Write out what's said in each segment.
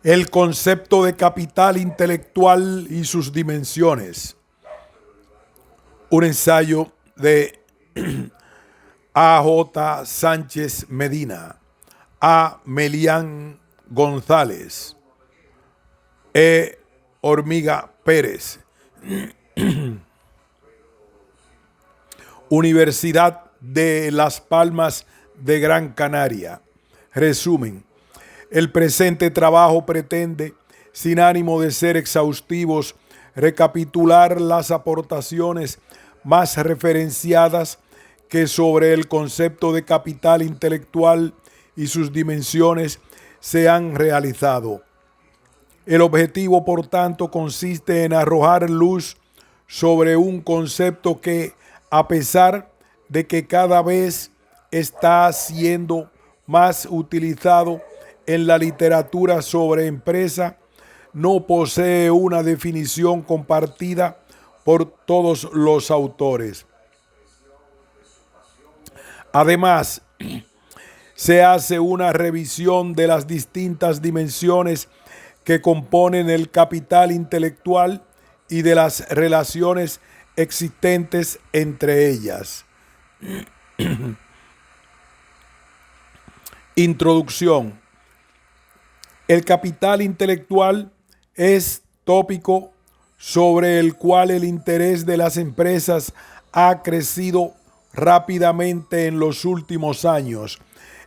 El concepto de capital intelectual y sus dimensiones. Un ensayo de A. J. Sánchez Medina, A. Melián González, E. Hormiga Pérez. Universidad de Las Palmas de Gran Canaria. Resumen. El presente trabajo pretende, sin ánimo de ser exhaustivos, recapitular las aportaciones más referenciadas que sobre el concepto de capital intelectual y sus dimensiones se han realizado. El objetivo, por tanto, consiste en arrojar luz sobre un concepto que, a pesar de que cada vez está siendo más utilizado en la literatura sobre empresa, no posee una definición compartida por todos los autores. Además, se hace una revisión de las distintas dimensiones que componen el capital intelectual y de las relaciones existentes entre ellas. Introducción. El capital intelectual es tópico sobre el cual el interés de las empresas ha crecido rápidamente en los últimos años,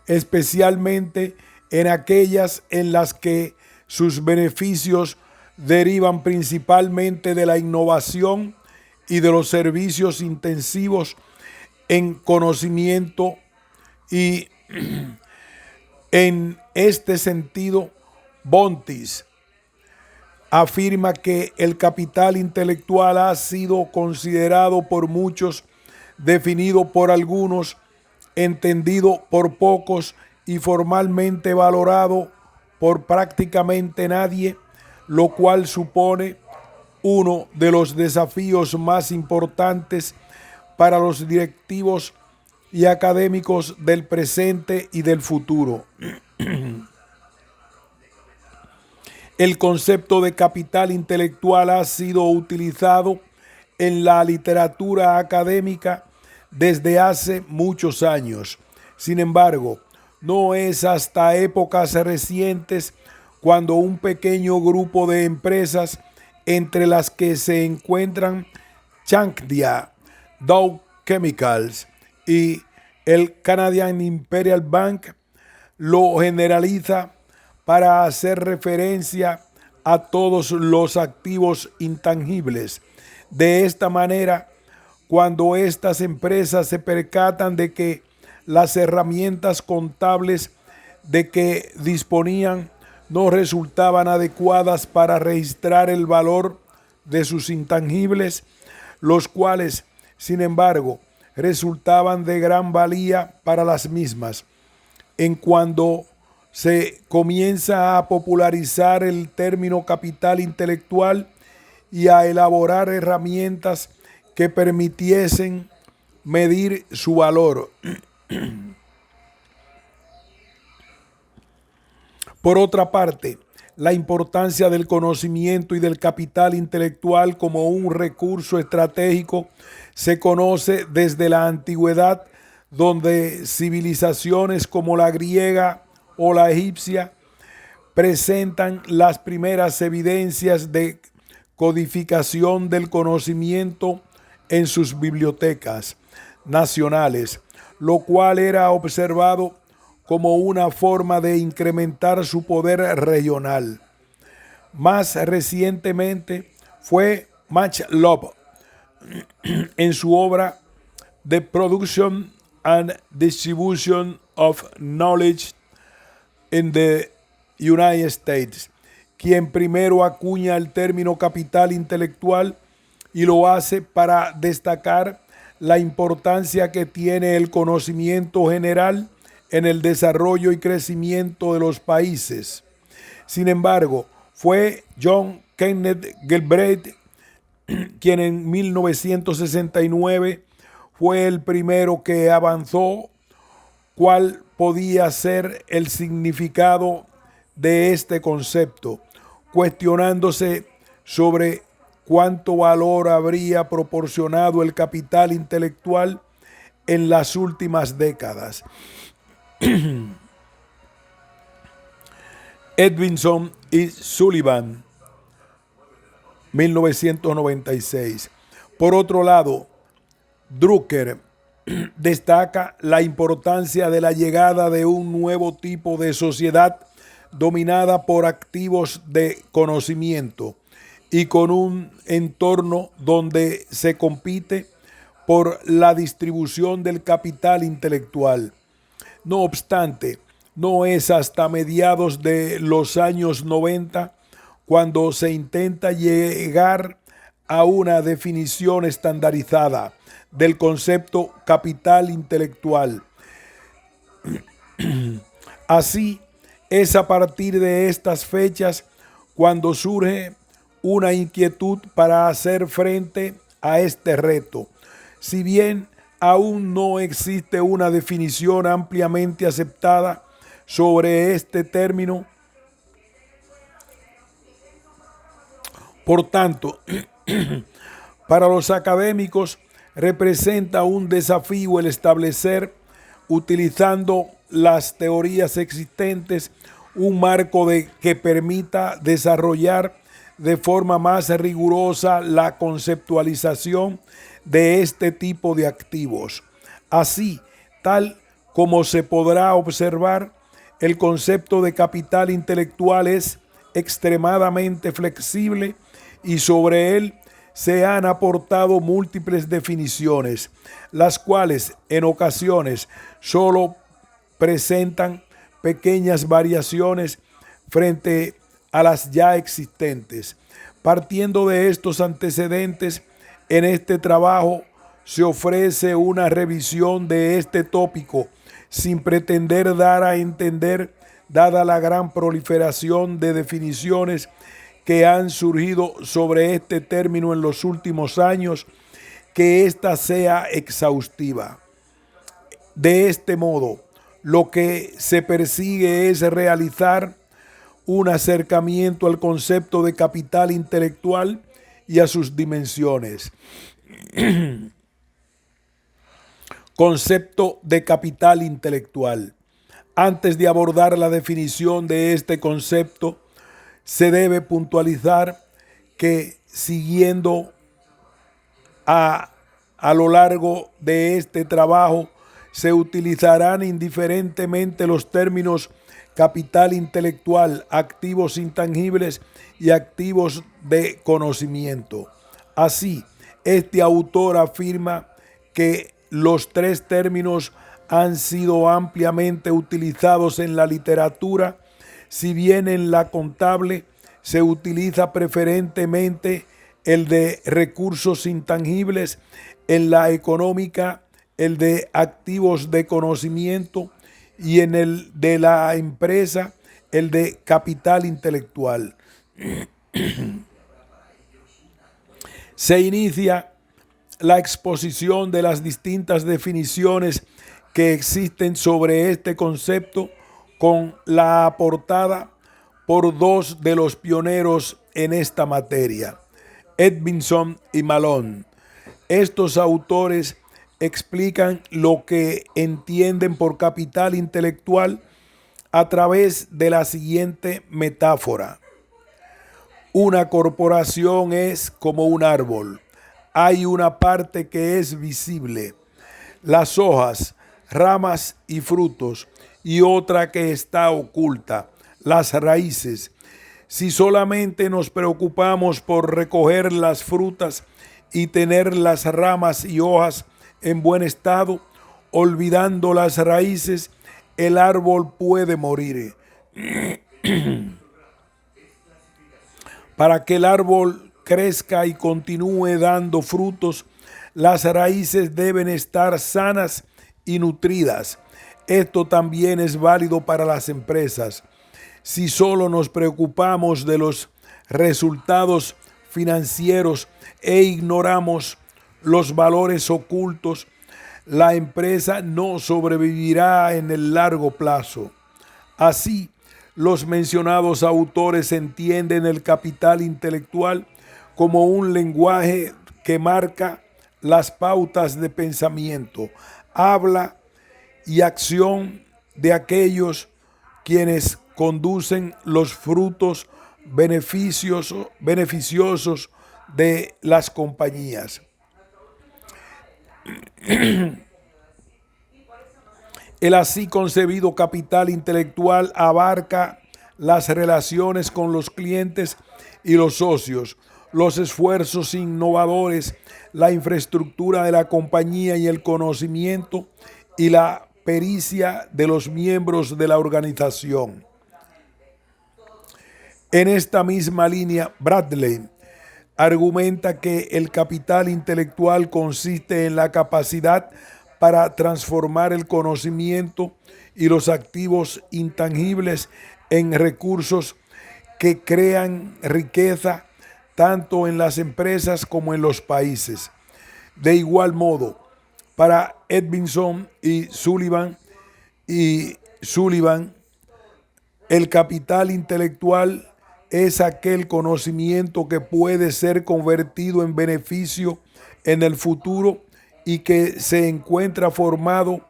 especialmente en aquellas en las que sus beneficios derivan principalmente de la innovación y de los servicios intensivos en conocimiento y en este sentido, Bontis afirma que el capital intelectual ha sido considerado por muchos, definido por algunos, entendido por pocos y formalmente valorado por prácticamente nadie, lo cual supone uno de los desafíos más importantes para los directivos y académicos del presente y del futuro. El concepto de capital intelectual ha sido utilizado en la literatura académica desde hace muchos años. Sin embargo, no es hasta épocas recientes cuando un pequeño grupo de empresas, entre las que se encuentran Chandia, Dow Chemicals y el Canadian Imperial Bank, lo generaliza para hacer referencia a todos los activos intangibles. De esta manera, cuando estas empresas se percatan de que las herramientas contables de que disponían no resultaban adecuadas para registrar el valor de sus intangibles, los cuales, sin embargo, resultaban de gran valía para las mismas. En cuando se comienza a popularizar el término capital intelectual y a elaborar herramientas que permitiesen medir su valor. Por otra parte, la importancia del conocimiento y del capital intelectual como un recurso estratégico se conoce desde la antigüedad, donde civilizaciones como la griega o la egipcia presentan las primeras evidencias de codificación del conocimiento en sus bibliotecas nacionales, lo cual era observado como una forma de incrementar su poder regional. Más recientemente fue Maslow en su obra The Production and Distribution of Knowledge in the United States, quien primero acuña el término capital intelectual y lo hace para destacar la importancia que tiene el conocimiento general en el desarrollo y crecimiento de los países. Sin embargo, fue John Kenneth Galbraith quien en 1969 fue el primero que avanzó cuál podía ser el significado de este concepto, cuestionándose sobre cuánto valor habría proporcionado el capital intelectual en las últimas décadas. Edmondson y Sullivan, 1996. Por otro lado, Drucker destaca la importancia de la llegada de un nuevo tipo de sociedad dominada por activos de conocimiento y con un entorno donde se compite por la distribución del capital intelectual. No obstante, no es hasta mediados de los años 90 cuando se intenta llegar a una definición estandarizada del concepto capital intelectual. Así, es a partir de estas fechas cuando surge una inquietud para hacer frente a este reto. Si bien aún no existe una definición ampliamente aceptada sobre este término, por tanto, para los académicos representa un desafío el establecer, utilizando las teorías existentes, un marco que permita desarrollar de forma más rigurosa la conceptualización de este tipo de activos. Así, tal como se podrá observar, el concepto de capital intelectual es extremadamente flexible y sobre él se han aportado múltiples definiciones, las cuales en ocasiones solo presentan pequeñas variaciones frente a las ya existentes. Partiendo de estos antecedentes, en este trabajo se ofrece una revisión de este tópico sin pretender dar a entender, dada la gran proliferación de definiciones que han surgido sobre este término en los últimos años, que ésta sea exhaustiva. De este modo, lo que se persigue es realizar un acercamiento al concepto de capital intelectual y a sus dimensiones. Concepto de capital intelectual. Antes de abordar la definición de este concepto, se debe puntualizar que siguiendo a lo largo de este trabajo se utilizarán indiferentemente los términos capital intelectual, activos intangibles y activos de conocimiento. Así, este autor afirma que los tres términos han sido ampliamente utilizados en la literatura, si bien en la contable se utiliza preferentemente el de recursos intangibles, en la económica el de activos de conocimiento y en el de la empresa el de capital intelectual. Se inicia la exposición de las distintas definiciones que existen sobre este concepto con la aportada por dos de los pioneros en esta materia, Edmondson y Malone. Estos autores explican lo que entienden por capital intelectual a través de la siguiente metáfora. Una corporación es como un árbol. Hay una parte que es visible, las hojas, ramas y frutos, y otra que está oculta, las raíces. Si solamente nos preocupamos por recoger las frutas y tener las ramas y hojas en buen estado, olvidando las raíces, el árbol puede morir. Para que el árbol crezca y continúe dando frutos, las raíces deben estar sanas y nutridas. Esto también es válido para las empresas. Si solo nos preocupamos de los resultados financieros e ignoramos los valores ocultos, la empresa no sobrevivirá en el largo plazo. Así, Los mencionados autores entienden el capital intelectual como un lenguaje que marca las pautas de pensamiento, habla y acción de aquellos quienes conducen los frutos beneficiosos de las compañías. El así concebido capital intelectual abarca las relaciones con los clientes y los socios, los esfuerzos innovadores, la infraestructura de la compañía y el conocimiento y la pericia de los miembros de la organización. En esta misma línea, Bradley argumenta que el capital intelectual consiste en la capacidad para transformar el conocimiento y los activos intangibles en recursos que crean riqueza tanto en las empresas como en los países. De igual modo, para Edmondson y Sullivan, el capital intelectual es aquel conocimiento que puede ser convertido en beneficio en el futuro y que se encuentra formado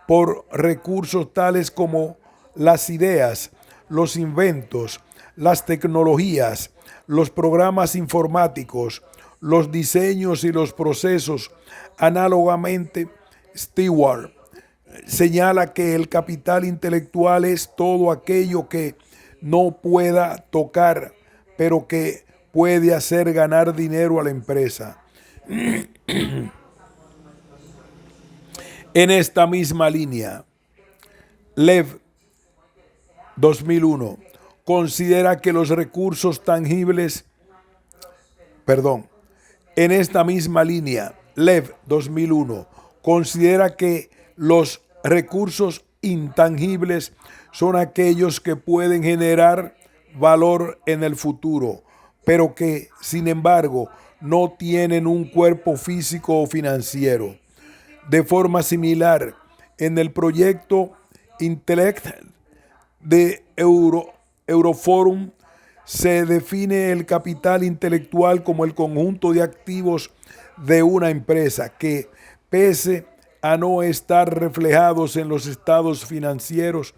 por recursos tales como las ideas, los inventos, las tecnologías, los programas informáticos, los diseños y los procesos. Análogamente, Stewart señala que el capital intelectual es todo aquello que no pueda tocar, pero que puede hacer ganar dinero a la empresa. En esta misma línea, Lev 2001 considera que los recursos tangibles, en esta misma línea, Lev 2001 considera que los recursos intangibles son aquellos que pueden generar valor en el futuro, pero que, sin embargo, no tienen un cuerpo físico o financiero. De forma similar, en el proyecto Intellect de Euroforum se define el capital intelectual como el conjunto de activos de una empresa que, pese a no estar reflejados en los estados financieros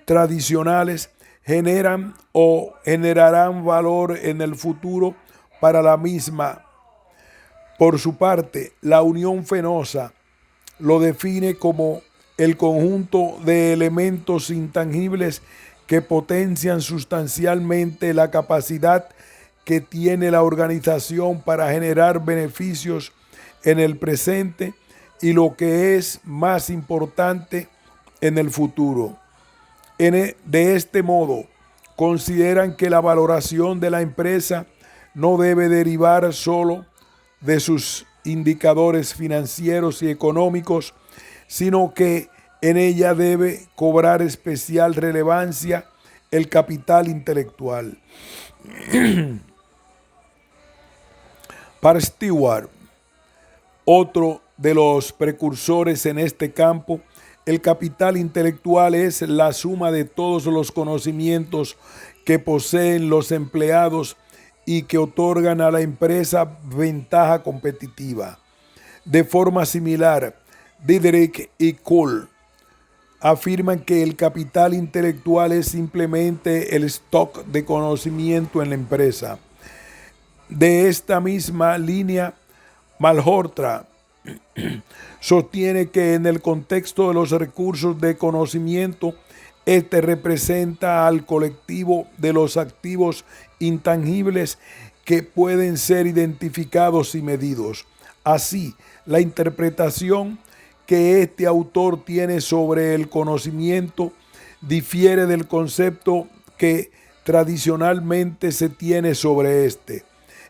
tradicionales, generan o generarán valor en el futuro para la misma. Por su parte, la Unión Fenosa lo define como el conjunto de elementos intangibles que potencian sustancialmente la capacidad que tiene la organización para generar beneficios en el presente y, lo que es más importante, en el futuro. De este modo, consideran que la valoración de la empresa no debe derivar solo de sus indicadores financieros y económicos, sino que en ella debe cobrar especial relevancia el capital intelectual. Para Stewart, otro de los precursores en este campo, el capital intelectual es la suma de todos los conocimientos que poseen los empleados y que otorgan a la empresa ventaja competitiva. De forma similar, Diederik y Cole afirman que el capital intelectual es simplemente el stock de conocimiento en la empresa. De esta misma línea, Malhotra sostiene que en el contexto de los recursos de conocimiento, este representa al colectivo de los activos intangibles que pueden ser identificados y medidos. Así, la interpretación que este autor tiene sobre el conocimiento difiere del concepto que tradicionalmente se tiene sobre este,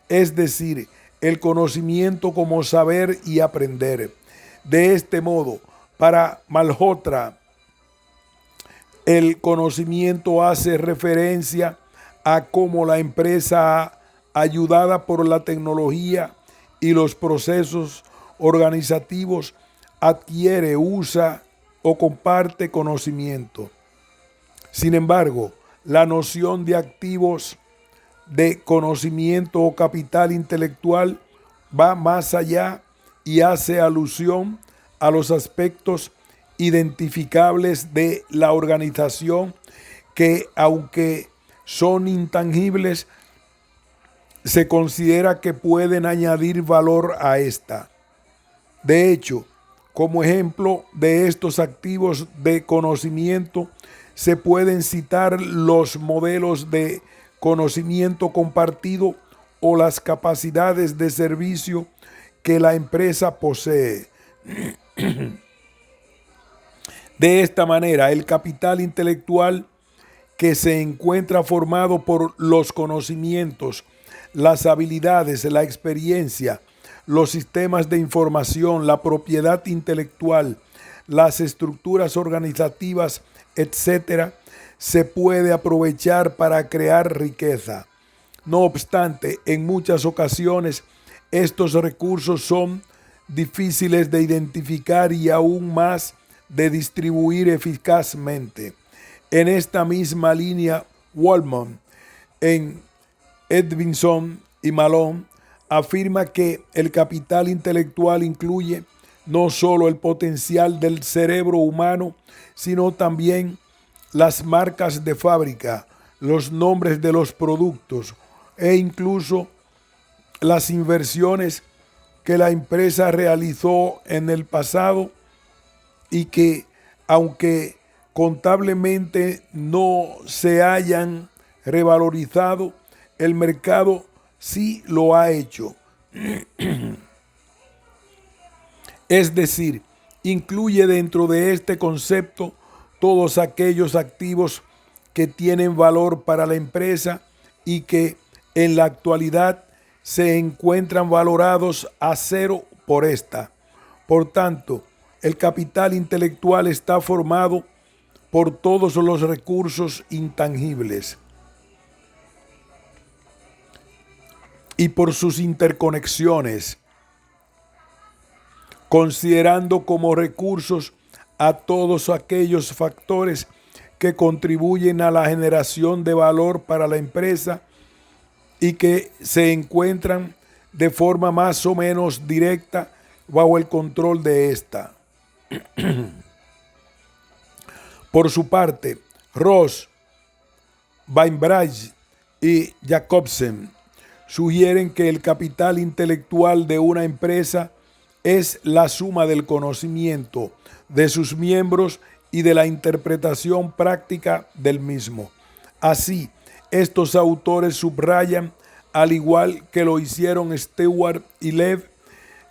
es decir, el conocimiento como saber y aprender. De este modo, para Malhotra, el conocimiento hace referencia a cómo la empresa, ayudada por la tecnología y los procesos organizativos, adquiere, usa o comparte conocimiento. Sin embargo, la noción de activos de conocimiento o capital intelectual va más allá y hace alusión a los aspectos identificables de la organización que, aunque son intangibles, se considera que pueden añadir valor a esta. De hecho, como ejemplo de estos activos de conocimiento, se pueden citar los modelos de conocimiento compartido o las capacidades de servicio que la empresa posee. De esta manera, el capital intelectual, que se encuentra formado por los conocimientos, las habilidades, la experiencia, los sistemas de información, la propiedad intelectual, las estructuras organizativas, etcétera, se puede aprovechar para crear riqueza. No obstante, en muchas ocasiones estos recursos son difíciles de identificar y aún más de distribuir eficazmente. En esta misma línea, Waldman, en Edvinson y Malone, afirma que el capital intelectual incluye no solo el potencial del cerebro humano, sino también las marcas de fábrica, los nombres de los productos e incluso las inversiones que la empresa realizó en el pasado y que, aunque contablemente no se hayan revalorizado, el mercado sí lo ha hecho. Es decir, incluye dentro de este concepto todos aquellos activos que tienen valor para la empresa y que en la actualidad se encuentran valorados a cero por esta. Por tanto, el capital intelectual está formado por todos los recursos intangibles y por sus interconexiones, considerando como recursos a todos aquellos factores que contribuyen a la generación de valor para la empresa y que se encuentran de forma más o menos directa bajo el control de esta. Por su parte, Ross, Weinreich y Jacobsen sugieren que el capital intelectual de una empresa es la suma del conocimiento de sus miembros y de la interpretación práctica del mismo. Así, estos autores subrayan, al igual que lo hicieron Stewart y Lev,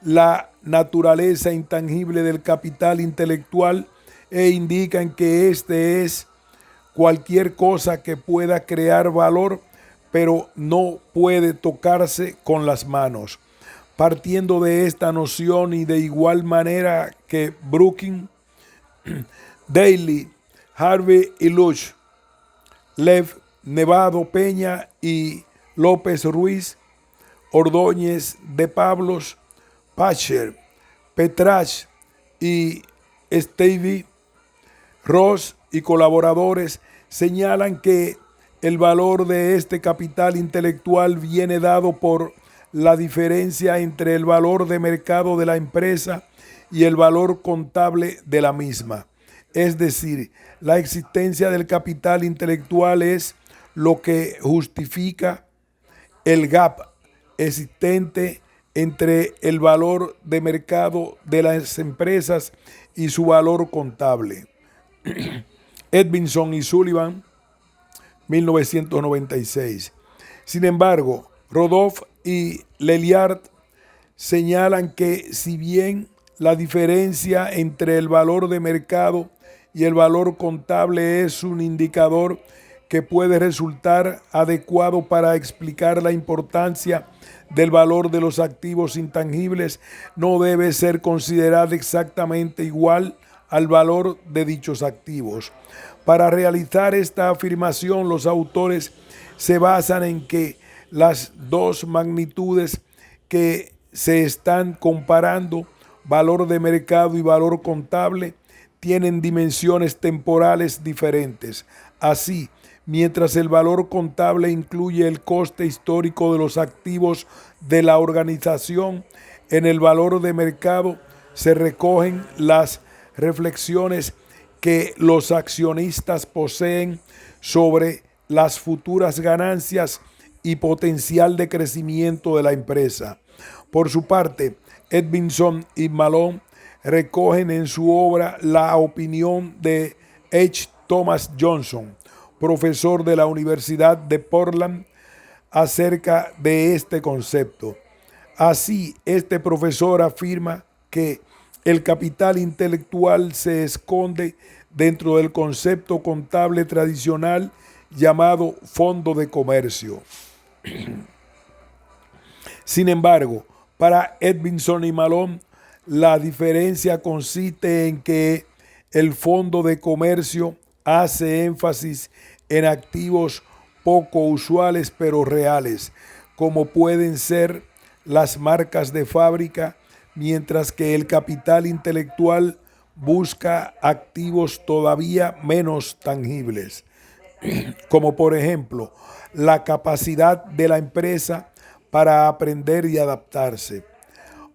la naturaleza intangible del capital intelectual e indican que este es cualquier cosa que pueda crear valor, pero no puede tocarse con las manos. Partiendo de esta noción y de igual manera que Brooking, Daly, Harvey y Luch, Lev, Nevado, Peña y López Ruiz, Ordóñez de Pablos, Pacher, Petrach y Stevie, Ross y colaboradores señalan que el valor de este capital intelectual viene dado por la diferencia entre el valor de mercado de la empresa y el valor contable de la misma. Es decir, la existencia del capital intelectual es lo que justifica el gap existente entre el valor de mercado de las empresas y su valor contable. Edvinson y Sullivan, 1996. Sin embargo, Rodolphe y Leliard señalan que si bien la diferencia entre el valor de mercado y el valor contable es un indicador que puede resultar adecuado para explicar la importancia del valor de los activos intangibles, no debe ser considerada exactamente igual al valor de dichos activos. Para realizar esta afirmación, los autores se basan en que las dos magnitudes que se están comparando, valor de mercado y valor contable, tienen dimensiones temporales diferentes. Así, mientras el valor contable incluye el coste histórico de los activos de la organización. En el valor de mercado se recogen las reflexiones que los accionistas poseen sobre las futuras ganancias y potencial de crecimiento de la empresa. Por su parte, Edvinson y Malone recogen en su obra la opinión de H. Thomas Johnson, profesor de la Universidad de Portland, acerca de este concepto. Así, este profesor afirma que el capital intelectual se esconde dentro del concepto contable tradicional llamado fondo de comercio. Sin embargo, para Edvinson y Malone, la diferencia consiste en que el fondo de comercio hace énfasis en activos poco usuales pero reales, como pueden ser las marcas de fábrica, mientras que el capital intelectual busca activos todavía menos tangibles, como por ejemplo la capacidad de la empresa para aprender y adaptarse.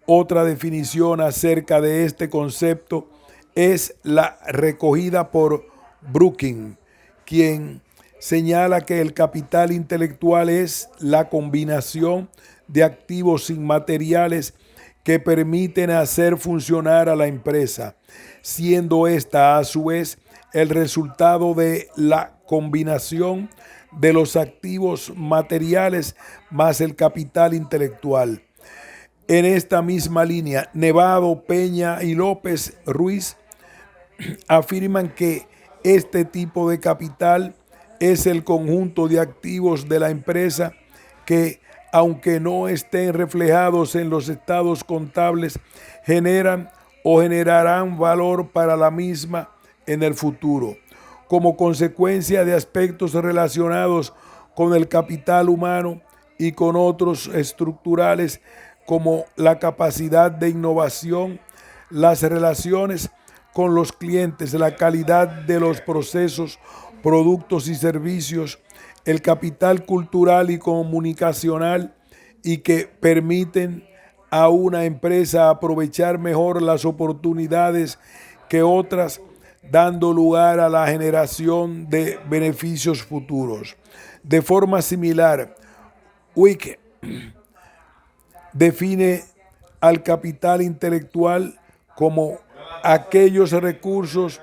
Otra definición acerca de este concepto es la recogida por Brookings, quien señala que el capital intelectual es la combinación de activos inmateriales que permiten hacer funcionar a la empresa, siendo esta a su vez el resultado de la combinación de los activos materiales más el capital intelectual. En esta misma línea, Nevado, Peña y López Ruiz afirman que este tipo de capital es el conjunto de activos de la empresa que, aunque no estén reflejados en los estados contables, generan o generarán valor para la misma en el futuro, como consecuencia de aspectos relacionados con el capital humano y con otros estructurales como la capacidad de innovación, las relaciones con los clientes, la calidad de los procesos, productos y servicios, el capital cultural y comunicacional, y que permiten a una empresa aprovechar mejor las oportunidades que otras, dando lugar a la generación de beneficios futuros. De forma similar, Wick define al capital intelectual como aquellos recursos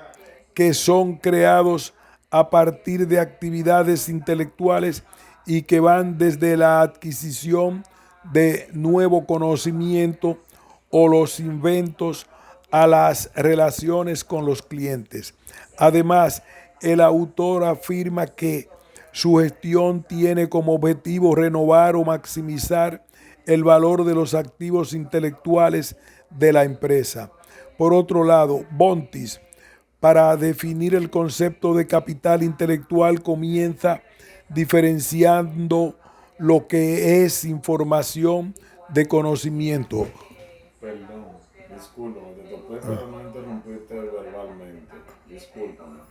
que son creados a partir de actividades intelectuales y que van desde la adquisición de nuevo conocimiento o los inventos a las relaciones con los clientes. Además, el autor afirma que su gestión tiene como objetivo renovar o maximizar el valor de los activos intelectuales de la empresa. Por otro lado, Bontis, para definir el concepto de capital intelectual, comienza diferenciando lo que es información de conocimiento. Perdón, discúlpame, te topé, pero no interrumpiste verbalmente. Discúlpame.